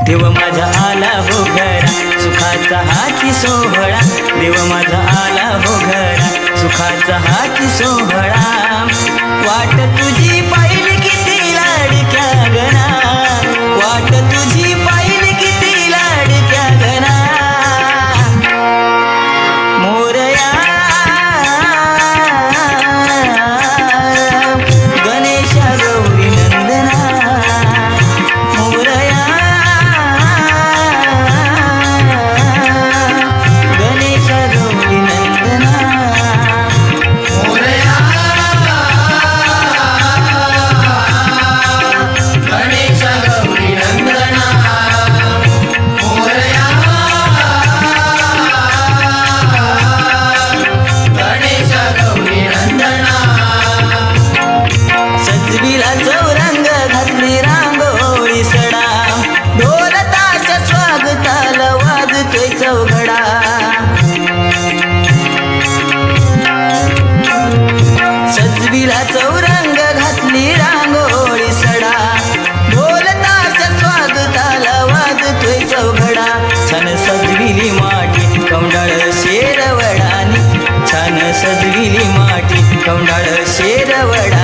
देव माझा आला हो घरा सुखाचा हाती सोहळा देव माझा आला हो घरा सुखाचा हाती सोहळा वाट तुझी पाहिली किती लाडक्या गणा वाट तुझी पाहिली किती लाडक्या गणा मोरया गणेशा गौरी नंदना मोरया गणेशा गौरी नंदना मोरया गणेशा गौरी नंदना मोरया गणेशा गौरी नंदना सजविला चौरंग घातली रांगोळी सडा ढोल ताश स्वागताला वाजतोय चौघडा सजविला चौरंग घातली रांगोळी सडा ढोल ताश स्वागताला वाजतोय चौघडा छान सजविली माटी कौंडाळ शेरवडानी छान सजविली माटी कौंडाळ शेरवडा